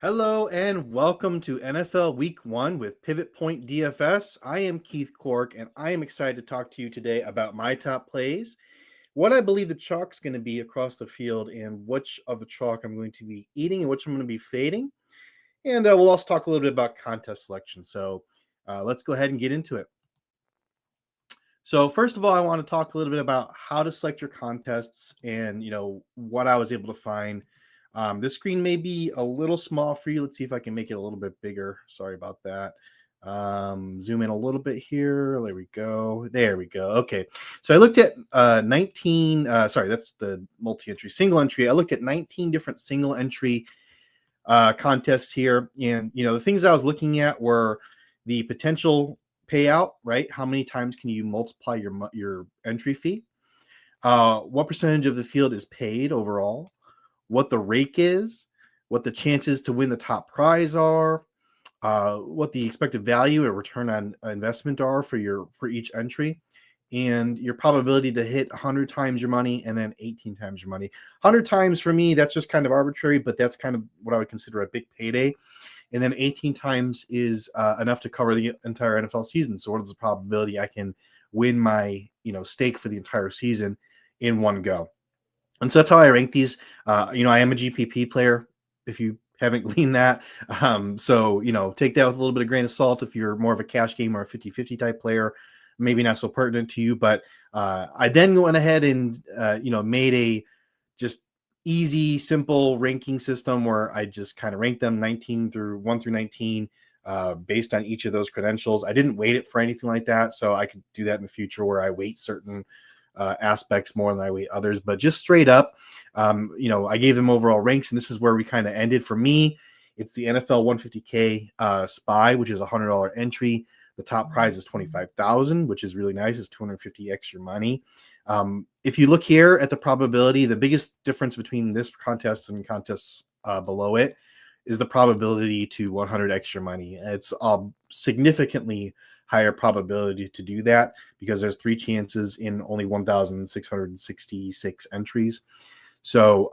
Hello and welcome to NFL Week 1 with Pivot Point DFS. I am Keith Cork and I am excited to talk to you today about my top plays, what I believe the chalk's going to be across the field, and which of the chalk I'm going to be eating and which I'm going to be fading. And we'll also talk a little bit about contest selection. So let's go ahead and get into it. So first of all, I want to talk a little bit about how to select your contests and what I was able to find. This screen may be a little small for you. Let's see if I can make it a little bit bigger. Sorry about that. Zoom in a little bit here. There we go. There we go. Okay. So I looked at 19. Sorry, that's the multi-entry. Single entry. I looked at 19 different single entry contests here, and the things I was looking at were the potential payout, right? How many times can you multiply your entry fee? What percentage of the field is paid overall? What the rake is? What the chances to win the top prize are? What the expected value or return on investment are for each entry, and your probability to hit 100 times your money and then 18 times your money. 100 times for me, that's just kind of arbitrary, but that's kind of what I would consider a big payday. And then 18 times is enough to cover the entire NFL season. So what is the probability I can win my stake for the entire season in one go? And so that's how I rank these. I am a GPP player, if you haven't gleaned that. So take that with a little bit of grain of salt if you're more of a cash game or a 50-50 type player. Maybe not so pertinent to you, but I then went ahead and made a just easy, simple ranking system where I just kind of ranked them 19 through 1 through 19 based on each of those credentials. I didn't weight it for anything like that, so I could do that in the future where I weight certain aspects more than I weight others. But just straight up, I gave them overall ranks, and this is where we kind of ended. For me, it's the NFL 150K SPY, which is a $100 entry. The top prize is 25,000, which is really nice. It's 250 extra money. If you look here at the probability, the biggest difference between this contest and contests below it is the probability to 100 extra money. It's significantly higher probability to do that because there's 3 chances in only 1,666 entries. So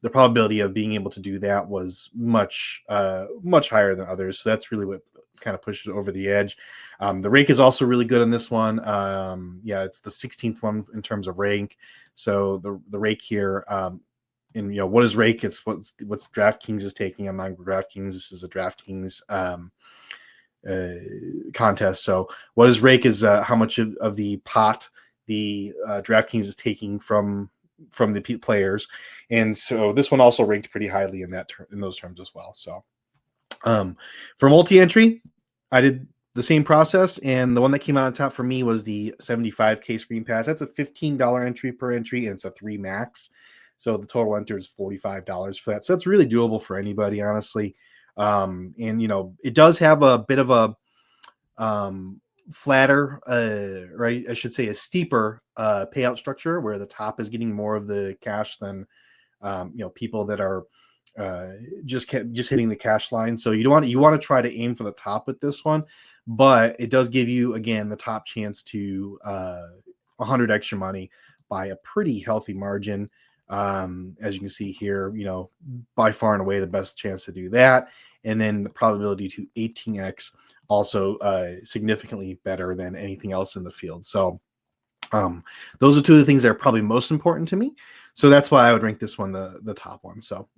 the probability of being able to do that was much higher than others. So that's really what kind of pushes over the edge. The rake is also really good on this one. It's the 16th one in terms of rank. So the rake here, and what is rake? It's what's DraftKings is taking. I'm not DraftKings. This is a DraftKings contest. So what is rake is how much of the pot the DraftKings is taking from the players, and so this one also ranked pretty highly in those terms as well. So for multi-entry, I did the same process, and the one that came out on top for me was the 75K screen pass. That's a $15 entry per entry, and it's a 3 max. So the total enter is $45 for that. So it's really doable for anybody, honestly. And it does have a bit of a flatter, right? I should say a steeper payout structure where the top is getting more of the cash than people that are just hitting the cash line. So you want to try to aim for the top with this one, but it does give you again the top chance to 100 extra money by a pretty healthy margin. As you can see here, by far and away the best chance to do that. And then the probability to 18x also significantly better than anything else in the field. So those are two of the things that are probably most important to me. So that's why I would rank this one the top one. So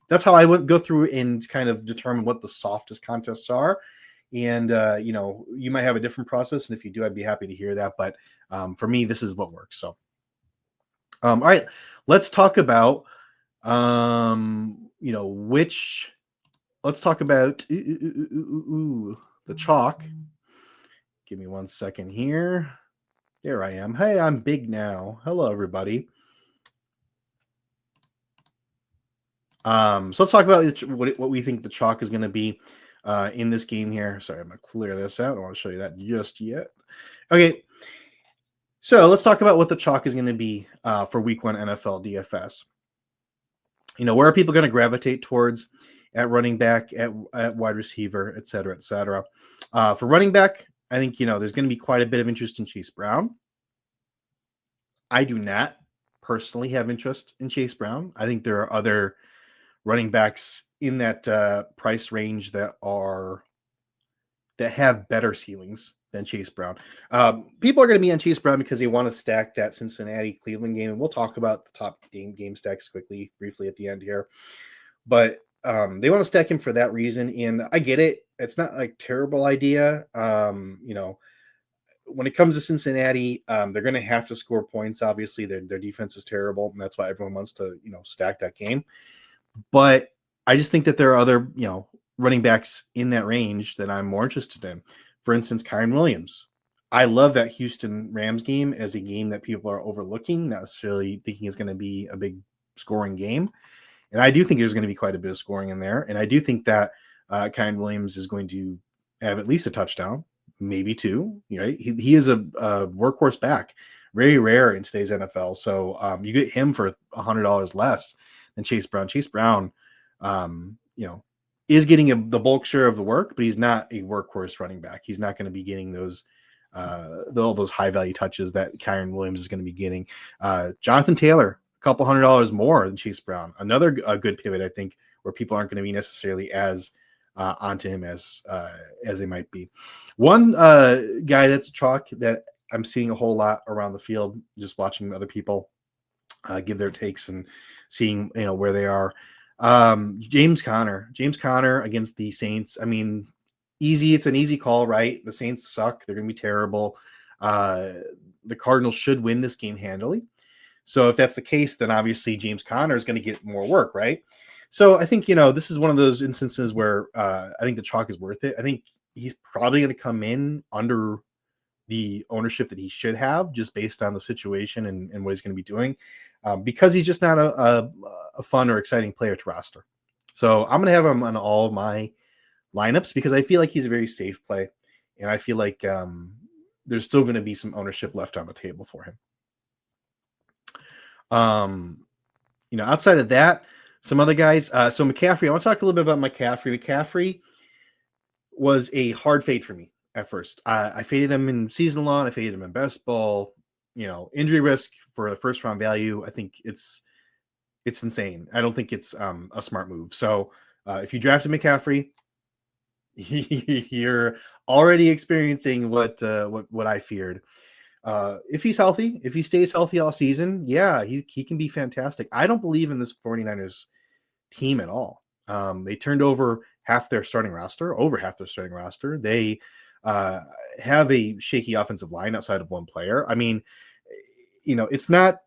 that's how I would go through and kind of determine what the softest contests are. And you might have a different process, and if you do, I'd be happy to hear that. But for me, this is what works. So all right, let's talk about let's talk about the chalk. Give me 1 second here. There I am. Hey, I'm big now. Hello, everybody. So let's talk about what we think the chalk is going to be in this game here. Sorry, I'm going to clear this out. I don't want to show you that just yet. Okay. So let's talk about what the chalk is going to be for Week 1 NFL DFS. Where are people going to gravitate towards at running back, at wide receiver, et cetera, et cetera. For running back, I think, there's going to be quite a bit of interest in Chase Brown. I do not personally have interest in Chase Brown. I think there are other running backs in that price range that have better ceilings than Chase Brown. People are going to be on Chase Brown because they want to stack that Cincinnati Cleveland game, and we'll talk about the top game stacks briefly at the end here. But they want to stack him for that reason, and I get it. It's not like terrible idea. When it comes to Cincinnati, they're going to have to score points. Obviously, their defense is terrible, and that's why everyone wants to stack that game. But I just think that there are other running backs in that range that I'm more interested in. For instance, Kyren Williams. I love that Houston Rams game as a game that people are overlooking, not necessarily thinking is going to be a big scoring game. And I do think there's going to be quite a bit of scoring in there. And I do think that Kyren Williams is going to have at least a touchdown, maybe two. Right? He is a workhorse back, very rare in today's NFL. So you get him for $100 less than Chase Brown. Chase Brown, is getting the bulk share of the work, but he's not a workhorse running back. He's not going to be getting those all those high value touches that Kyren Williams is going to be getting. Jonathan Taylor, a couple $100 more than Chase Brown. Another good pivot, I think, where people aren't going to be necessarily as onto him as they might be. One guy that's a chalk that I'm seeing a whole lot around the field, just watching other people give their takes and seeing where they are. James Conner against the Saints. I mean, it's an easy call, right? The Saints suck. They're going to be terrible. The Cardinals should win this game handily. So if that's the case, then obviously James Conner is going to get more work, right? So I think, this is one of those instances where I think the chalk is worth it. I think he's probably going to come in under the ownership that he should have just based on the situation and what he's going to be doing because he's just not a fun or exciting player to roster. So I'm going to have him on all of my lineups because I feel like he's a very safe play. And I feel like there's still going to be some ownership left on the table for him. Outside of that, some other guys. So McCaffrey, I want to talk a little bit about McCaffrey. McCaffrey was a hard fade for me at first. I faded him in season long. I faded him in best ball. Injury risk for the first round value. I think it's insane. I don't think it's a smart move. So if you drafted McCaffrey, you're already experiencing what I feared. If he's healthy, if he stays healthy all season, yeah, he can be fantastic. I don't believe in this 49ers team at all. They turned over half their starting roster. They have a shaky offensive line outside of one player. I mean, it's not,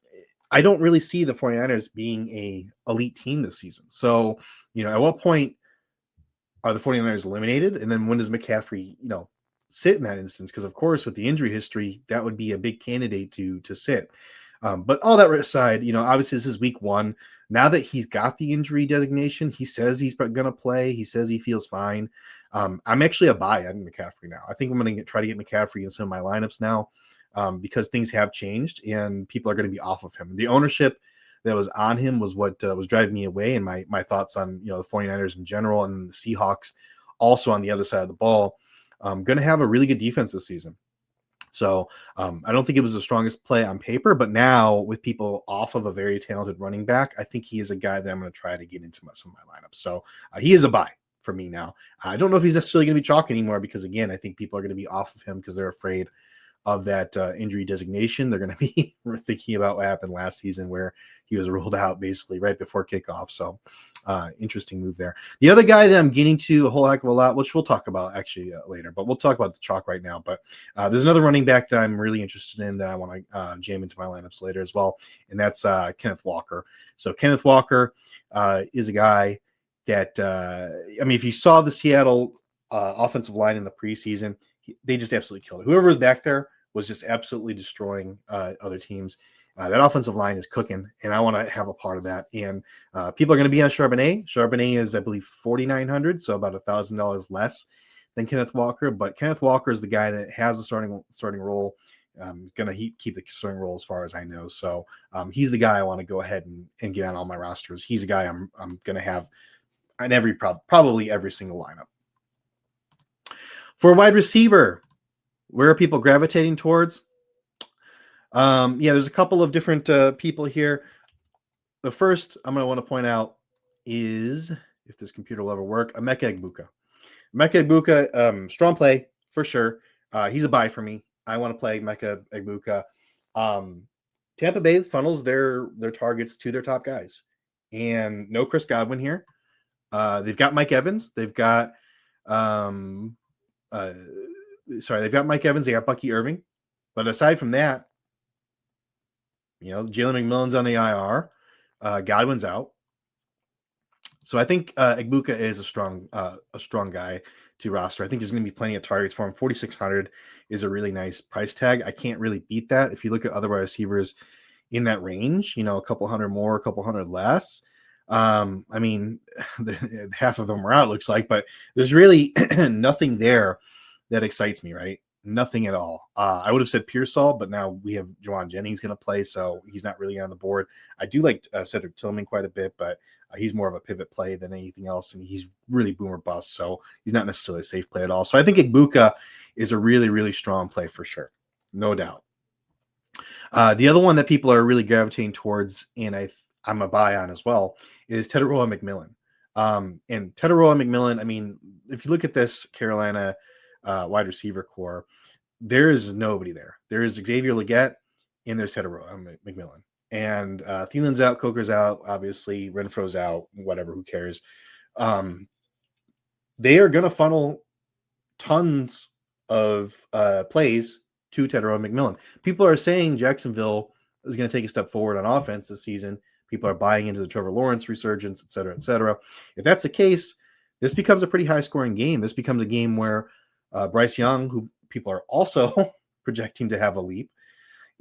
I don't really see the 49ers being a elite team this season. So, at what point are the 49ers eliminated? And then when does McCaffrey, sit in that instance? Because of course, with the injury history, that would be a big candidate to sit. But all that aside, obviously this is week one. Now that he's got the injury designation, he says he's going to play. He says he feels fine. I'm actually a buy on McCaffrey now. I think I'm going to try to get McCaffrey in some of my lineups now because things have changed and people are going to be off of him. The ownership that was on him was what was driving me away, and my thoughts on the 49ers in general and the Seahawks also on the other side of the ball. Going to have a really good defense this season. So I don't think it was the strongest play on paper, but now with people off of a very talented running back, I think he is a guy that I'm going to try to get into some of my lineups. So he is a buy for me now. I don't know if he's necessarily going to be chalk anymore because, again, I think people are going to be off of him because they're afraid of that injury designation. They're going to be thinking about what happened last season where he was ruled out basically right before kickoff. So interesting move there. The other guy that I'm getting to a whole heck of a lot, which we'll talk about actually later, but we'll talk about the chalk right now. But there's another running back that I'm really interested in that I want to jam into my lineups later as well. And that's Kenneth Walker. So Kenneth Walker is a guy that, if you saw the Seattle offensive line in the preseason, they just absolutely killed it. Whoever was back there was just absolutely destroying other teams. That offensive line is cooking, and I want to have a part of that. And people are going to be on Charbonnet. Charbonnet is, I believe, $4,900, so about $1,000 less than Kenneth Walker. But Kenneth Walker is the guy that has the starting role. Going to keep the starting role as far as I know. So he's the guy I want to go ahead and get on all my rosters. He's a guy I'm going to have on probably every single lineup. For wide receiver, where are people gravitating towards? There's a couple of different people here. The first I'm going to want to point out is, if this computer will ever work, Emeka Egbuka. Emeka Egbuka, strong play for sure. He's a buy for me. I want to play Emeka Egbuka. Tampa Bay funnels their targets to their top guys, and no Chris Godwin here. They've got Mike Evans. They've got they've got Mike Evans. They got Bucky Irving. But aside from that, Jalen McMillan's on the IR. Godwin's out. So I think Egbuka is a strong guy to roster. I think there's going to be plenty of targets for him. 4,600 is a really nice price tag. I can't really beat that. If you look at other wide receivers in that range, a couple hundred more, a couple hundred less. I mean, half of them are out, looks like, but there's really nothing there that excites me, right? Nothing at all. I would have said Pearsall, but now we have Juwan Jennings going to play, so he's not really on the board. I do like Cedric Tillman quite a bit, but he's more of a pivot play than anything else, and he's really boomer bust, so he's not necessarily a safe play at all. So I think Egbuka is a really, really strong play for sure, no doubt. The other one that people are really gravitating towards, and I'm a buy on as well, is Teteroa McMillan. And Teteroa McMillan, I mean, if you look at this Carolina wide receiver core, there is nobody there. There is Xavier Legette, and there's Teteroa McMillan. And Thielen's out, Coker's out, obviously, Renfro's out, whatever, who cares? They are going to funnel tons of plays to Teteroa McMillan. People are saying Jacksonville is going to take a step forward on offense this season. People are buying into the Trevor Lawrence resurgence, et cetera, et cetera. If that's the case, this becomes a pretty high-scoring game. This becomes a game where Bryce Young, who people are also projecting to have a leap,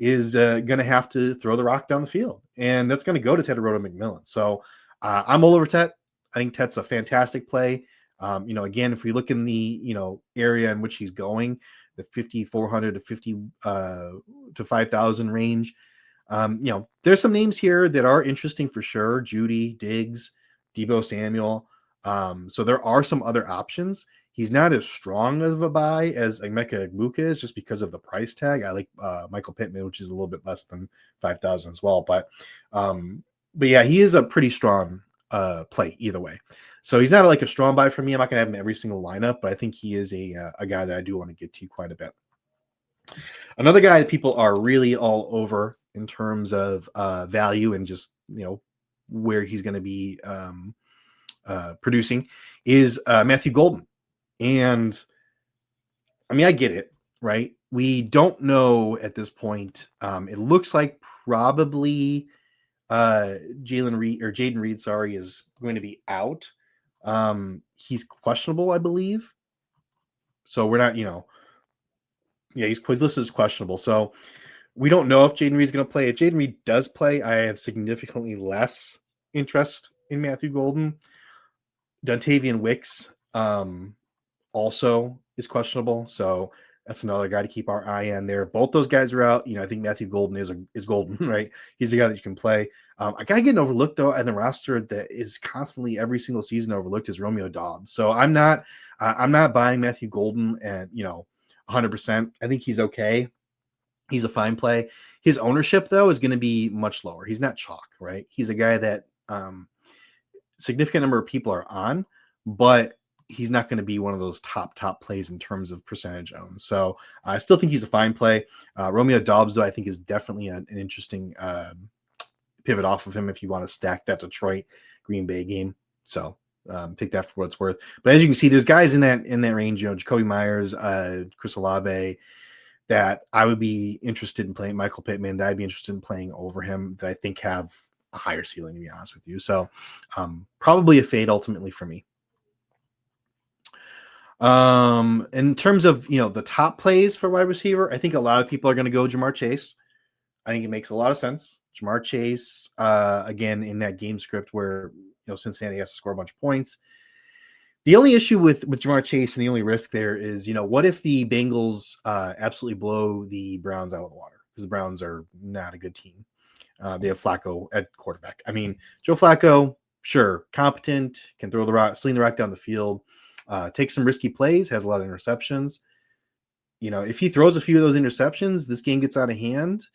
is going to have to throw the rock down the field. And that's going to go to Teteroa McMillan. So I'm all over Tet. I think Tet's a fantastic play. Again, if we look in the, area in which he's going, the 5,400 to 50 to 5,000 range, there's some names here that are interesting for sure. Judy, Diggs, Deebo Samuel. So there are some other options. He's not as strong of a buy as Emeka Egbuka is just because of the price tag. I like Michael Pittman, which is a little bit less than 5,000 as well. But yeah, he is a pretty strong play either way. So he's not like a strong buy for me. I'm not going to have him in every single lineup, but I think he is a guy that I do want to get to quite a bit. Another guy that people are really all over in terms of value and just, where he's going to be producing is Matthew Golden. And I mean, I get it, right? We don't know at this point. It looks like probably Jaden Reed, is going to be out. He's questionable, I believe. So we're not, he's listed as questionable. So we don't know if Jaden Reed's going to play. If Jaden Reed does play, I have significantly less interest in Matthew Golden. Dontavian Wicks also is questionable. So that's another guy to keep our eye on there. Both those guys are out. I think Matthew Golden is golden, right? He's the guy that you can play. A guy getting overlooked though on the roster that is constantly every single season overlooked is Romeo Doubs. So I'm not buying Matthew Golden at 100%. I think he's okay. He's a fine play. His ownership though is going to be much lower. He's not chalk, right? He's a guy that significant number of people are on, but he's not going to be one of those top plays in terms of percentage owned. So I still think he's a fine play. Romeo Doubs, though, I think is definitely an interesting pivot off of him if you want to stack that Detroit Green Bay game. So take that for what it's worth. But as you can see, there's guys in that range, Jacoby Myers, Chris Olave, that I would be interested in playing. Michael Pittman, that I'd be interested in playing over him, that I think have a higher ceiling, to be honest with you. So probably a fade ultimately for me. In terms of, the top plays for wide receiver, I think a lot of people are going to go Jamar Chase. I think it makes a lot of sense. Jamar Chase, again, in that game script where, Cincinnati has to score a bunch of points. The only issue with Jamar Chase and the only risk there is, what if the Bengals absolutely blow the Browns out of the water? Because the Browns are not a good team. They have Flacco at quarterback. I mean, Joe Flacco, sure, competent, can throw the rock, sling the rock down the field, takes some risky plays, has a lot of interceptions. If he throws a few of those interceptions, this game gets out of hand.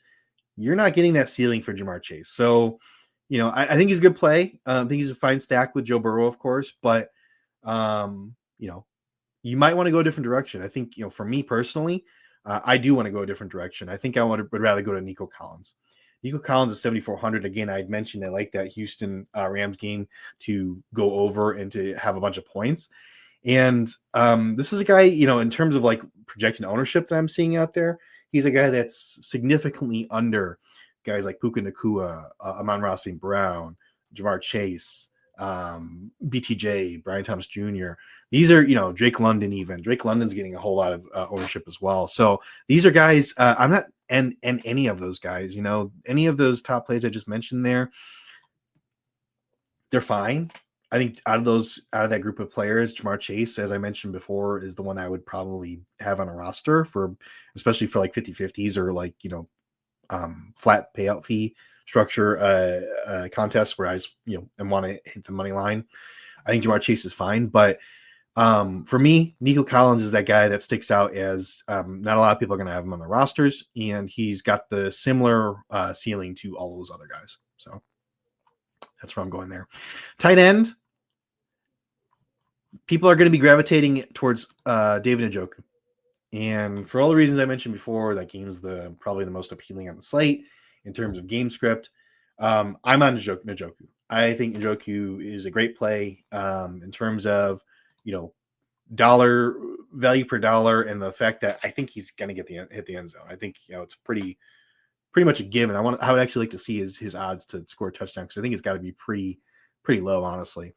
You're not getting that ceiling for Jamar Chase. So, I think he's a good play. I think he's a fine stack with Joe Burrow, of course, but you know, you might want to go a different direction. I think, for me personally, I do want to go a different direction. I think would rather go to Nico Collins. Nico Collins is 7,400. Again, I had mentioned I like that Houston Rams game to go over and to have a bunch of points. And this is a guy, in terms of like projected ownership that I'm seeing out there, he's a guy that's significantly under guys like Puka Nacua, Amon-Ra St. Brown, Jamar Chase, BTJ, Brian Thomas Jr. These are, Drake London even. Drake London's getting a whole lot of ownership as well. So these are guys, I'm not, and any of those guys, any of those top plays I just mentioned there, they're fine. I think out of that group of players, Jamar Chase, as I mentioned before, is the one I would probably have on a roster especially for like 50-50s or like, flat payout fee structure contests where I just, and want to hit the money line. I think Jamar Chase is fine, but for me, Nico Collins is that guy that sticks out as not a lot of people are going to have him on the rosters, and he's got the similar ceiling to all those other guys. So that's where I'm going there. Tight end, people are going to be gravitating towards David Njoku. And for all the reasons I mentioned before, that game's probably the most appealing on the slate in terms of game script. I'm on Njoku. I think Njoku is a great play in terms of, dollar value per dollar, and the fact that I think he's going to hit the end zone. I think, it's pretty much a given. I would actually like to see his odds to score a touchdown, because I think it's got to be pretty low, honestly.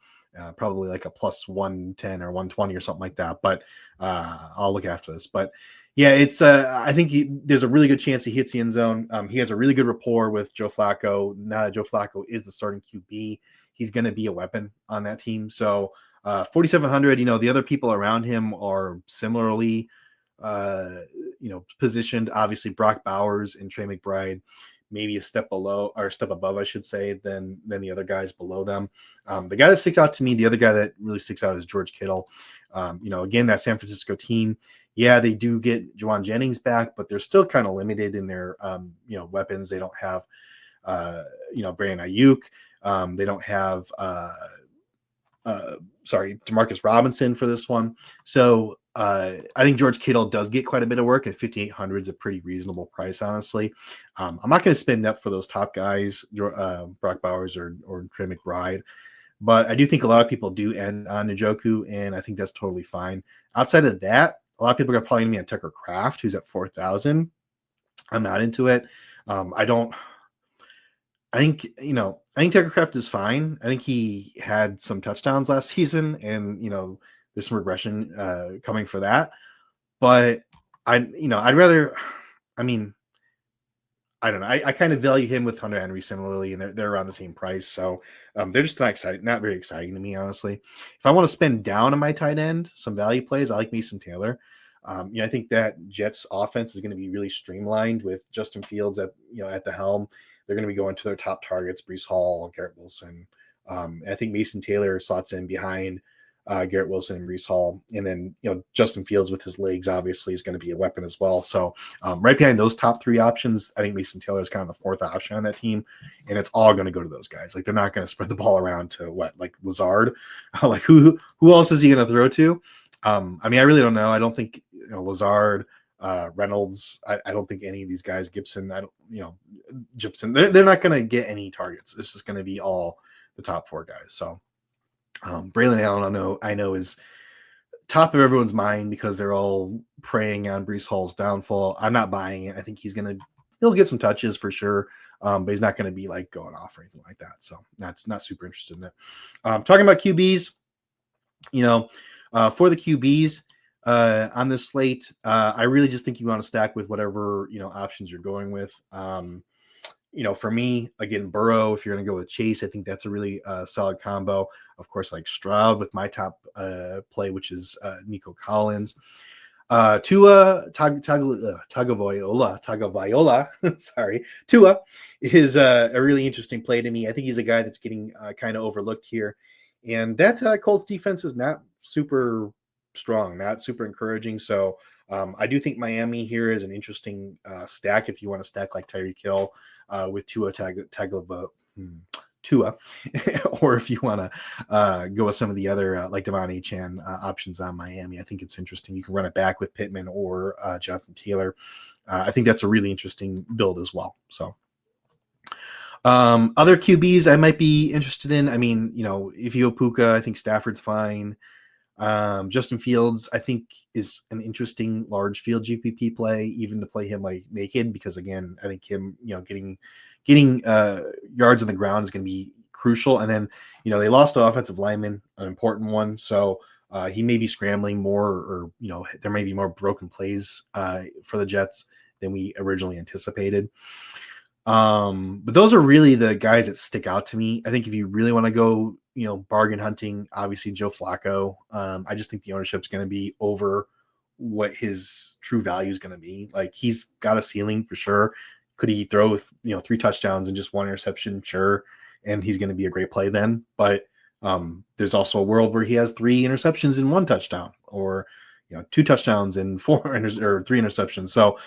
Probably like a plus 110 or 120 or something like that. But I'll look after this. But yeah, it's I think there's a really good chance he hits the end zone. He has a really good rapport with Joe Flacco. Now that Joe Flacco is the starting QB, he's going to be a weapon on that team. So 4,700, the other people around him are similarly positioned. Obviously, Brock Bowers and Trey McBride, maybe a step below, or a step above, I should say, than the other guys below them. The guy that sticks out to me, the other guy that really sticks out is George Kittle. Again, that San Francisco team, yeah, they do get Juwan Jennings back, but they're still kind of limited in their, weapons. They don't have, Brandon Ayuk. They don't have, Demarcus Robinson for this one. So I think George Kittle does get quite a bit of work at 5,800 is a pretty reasonable price, honestly. I'm not going to spend up for those top guys, Brock Bowers or Trey McBride, but I do think a lot of people do end on Njoku, and I think that's totally fine. Outside of that, a lot of people are probably going to be on Tucker Kraft, who's at 4,000. I'm not into it. I think Tucker Kraft is fine. I think he had some touchdowns last season, and there's some regression coming for that. But I'd rather. I mean, I don't know. I kind of value him with Hunter Henry similarly, and they're around the same price. So they're just not very exciting to me, honestly. If I want to spend down on my tight end, some value plays, I like Mason Taylor. I think that Jets offense is going to be really streamlined with Justin Fields at the helm. They're going to be going to their top targets, Breece Hall, Garrett Wilson. I think Mason Taylor slots in behind Garrett Wilson and Breece Hall. And then, Justin Fields with his legs obviously is going to be a weapon as well. So right behind those top three options, I think Mason Taylor is kind of the fourth option on that team. And it's all going to go to those guys. Like, they're not going to spread the ball around to like Lazard. Like who else is he going to throw to? I really don't know. I don't think, Lazard, Reynolds, I don't think any of these guys, Gibson, Gibson, they're not going to get any targets. It's just going to be all the top four guys. So Braylon Allen, I know is top of everyone's mind because they're all preying on Breece Hall's downfall. I'm not buying it. I think he'll get some touches for sure, but he's not going to be like going off or anything like that. So that's not super interested in that. Talking about QBs, for the QBs on this slate, I really just think you want to stack with whatever options you're going with. For me, again, Burrow, if you're going to go with Chase, I think that's a really solid combo. Of course, like Stroud with my top play, which is Nico Collins. Tua Tagovailoa, sorry. Tua is a really interesting play to me. I think he's a guy that's getting kind of overlooked here. And that Colts defense is not super strong, not super encouraging. So I do think Miami here is an interesting stack if you want to stack like Tyreek Hill with Tua Tagovailoa. Tua, or if you want to go with some of the other like Devon Achane options on Miami, I think it's interesting. You can run it back with Pittman or Jonathan Taylor. I think that's a really interesting build as well. So other QBs I might be interested in. I mean, if you go Puka, I think Stafford's fine. Justin Fields, I think, is an interesting large field GPP play, even to play him like naked, because again, I think him, getting yards on the ground is going to be crucial. And then, they lost an offensive lineman, an important one, so he may be scrambling more, or there may be more broken plays for the Jets than we originally anticipated. But those are really the guys that stick out to me. I think if you really want to go, bargain hunting, obviously Joe Flacco. I just think the ownership is going to be over what his true value is going to be. Like, he's got a ceiling for sure. Could he throw, 3 touchdowns and just 1 interception? Sure. And he's going to be a great play then. But there's also a world where he has 3 interceptions and 1 touchdown, or, 2 touchdowns and 3 interceptions. So,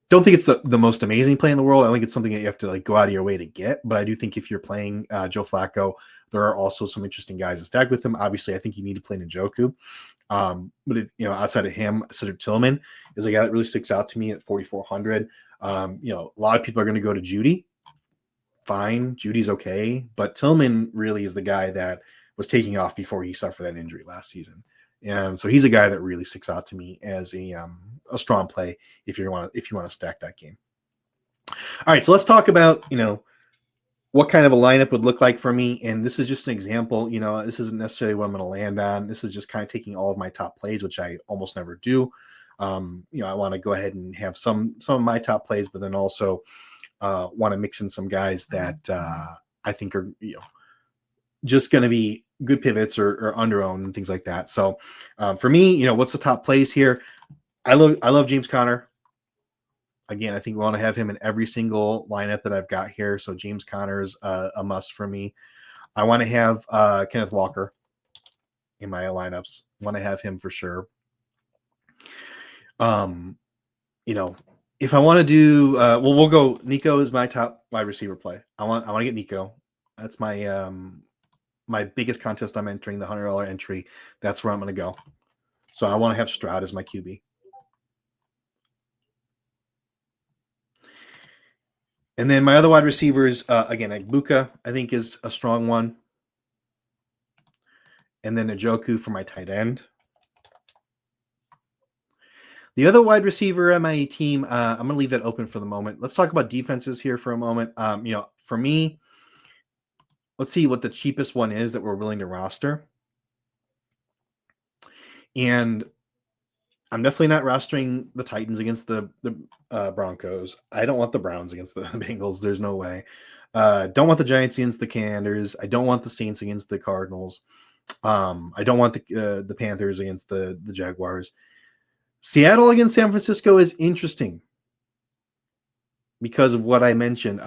don't think it's the most amazing play in the world. I think it's something that you have to like go out of your way to get. But I do think if you're playing Joe Flacco, there are also some interesting guys to stack with him. Obviously, I think you need to play Njoku. But outside of him, Cedric Tillman is a guy that really sticks out to me at 4,400. A lot of people are going to go to Judy. Fine, Judy's okay, but Tillman really is the guy that was taking off before he suffered that injury last season. And so he's a guy that really sticks out to me as a strong play if you want to stack that game. All right, so let's talk about what kind of a lineup would look like for me. And this is just an example. This isn't necessarily what I'm going to land on. This is just kind of taking all of my top plays, which I almost never do. I want to go ahead and have some of my top plays, but then also want to mix in some guys that I think are just going to be good pivots or under owned and things like that. So for me, what's the top plays here? I love James Conner. Again, I think we want to have him in every single lineup that I've got here. So James Conner is a must for me. I want to have Kenneth Walker in my lineups. I want to have him for sure. If I want to do, we'll go. Nico is my top wide receiver play. I want to get Nico. That's my my biggest contest I'm entering, the $100 entry. That's where I'm going to go. So I want to have Stroud as my QB. And then my other wide receivers, again, Buka, I think, is a strong one. And then Njoku for my tight end. The other wide receiver on my team, I'm going to leave that open for the moment. Let's talk about defenses here for a moment. For me, let's see what the cheapest one is that we're willing to roster. And I'm definitely not rostering the Titans against the Broncos. I don't want the Browns against the Bengals. There's no way. Don't want the Giants against the Commanders. I don't want the Saints against the Cardinals. I don't want the Panthers against the Jaguars. Seattle against San Francisco is interesting because of what I mentioned.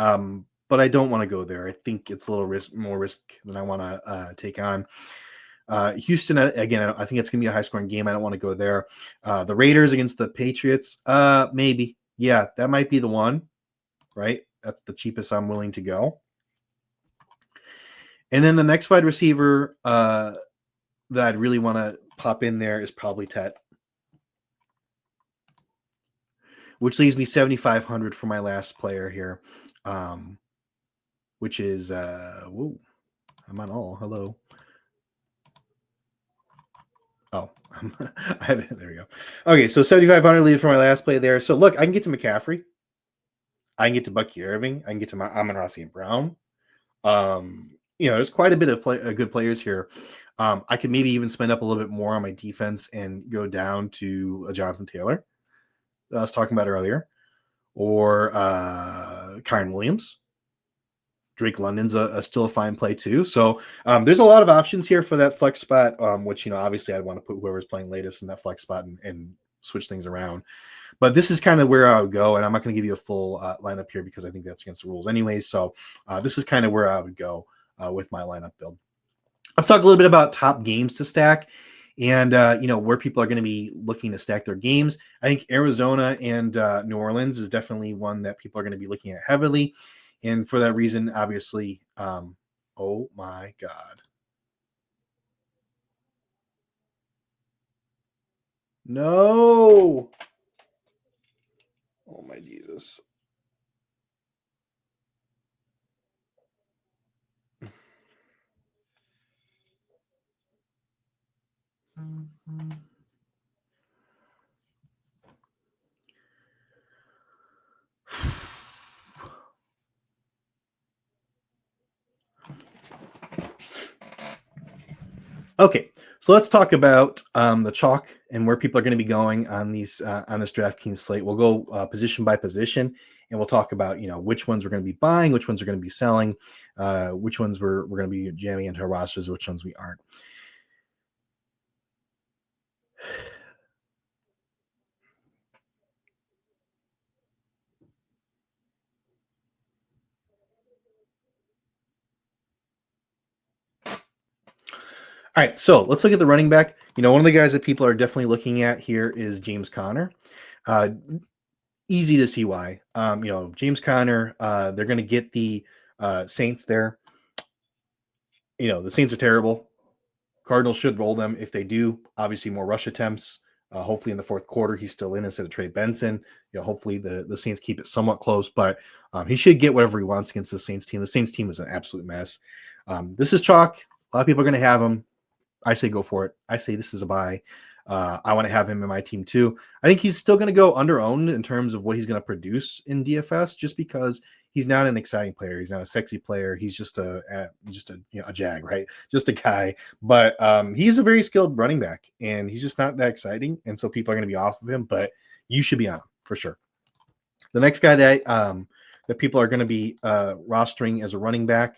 But I don't want to go there. I think it's a little more risk than I want to take on. Houston, again, I think it's going to be a high-scoring game. I don't want to go there. The Raiders against the Patriots, maybe. Yeah, that might be the one, right? That's the cheapest I'm willing to go. And then the next wide receiver that I'd really want to pop in there is probably Tet, which leaves me 7,500 for my last player here, which is, whoa, I'm on all. Hello. Oh, I have it. There we go. Okay, so 7,500 leave for my last play there. So look, I can get to McCaffrey. I can get to Bucky Irving. I can get to Amon-Ra St. Brown. There's quite a bit of good players here. I could maybe even spend up a little bit more on my defense and go down to Jonathan Taylor that I was talking about earlier, or Kyren Williams. Drake London's still a fine play too. So there's a lot of options here for that flex spot, which, obviously I'd want to put whoever's playing latest in that flex spot and switch things around. But this is kind of where I would go, and I'm not going to give you a full lineup here because I think that's against the rules anyway. So this is kind of where I would go with my lineup build. Let's talk a little bit about top games to stack and, where people are going to be looking to stack their games. I think Arizona and New Orleans is definitely one that people are going to be looking at heavily. And for that reason, obviously, oh my God. No. Oh my Jesus. Okay, so let's talk about the chalk and where people are going to be going on these on this DraftKings slate. We'll go position by position, and we'll talk about which ones we're going to be buying, which ones are going to be selling, which ones we're going to be jamming into our rosters, which ones we aren't. All right, so let's look at the running back. One of the guys that people are definitely looking at here is James Conner. Uh, Easy to see why. James Conner, they're going to get the Saints there. The Saints are terrible. Cardinals should roll them. If they do, obviously more rush attempts. Hopefully in the fourth quarter, he's still in instead of Trey Benson. Hopefully the Saints keep it somewhat close, but he should get whatever he wants against the Saints team. The Saints team is an absolute mess. This is chalk. A lot of people are going to have him. I say go for it. I say this is a buy. I want to have him in my team too. I think he's still going to go under-owned in terms of what he's going to produce in DFS, just because he's not an exciting player. He's not a sexy player. He's just a jag, right? Just a guy. But he's a very skilled running back, and he's just not that exciting. And so people are going to be off of him. But you should be on him for sure. The next guy that people are going to be rostering as a running back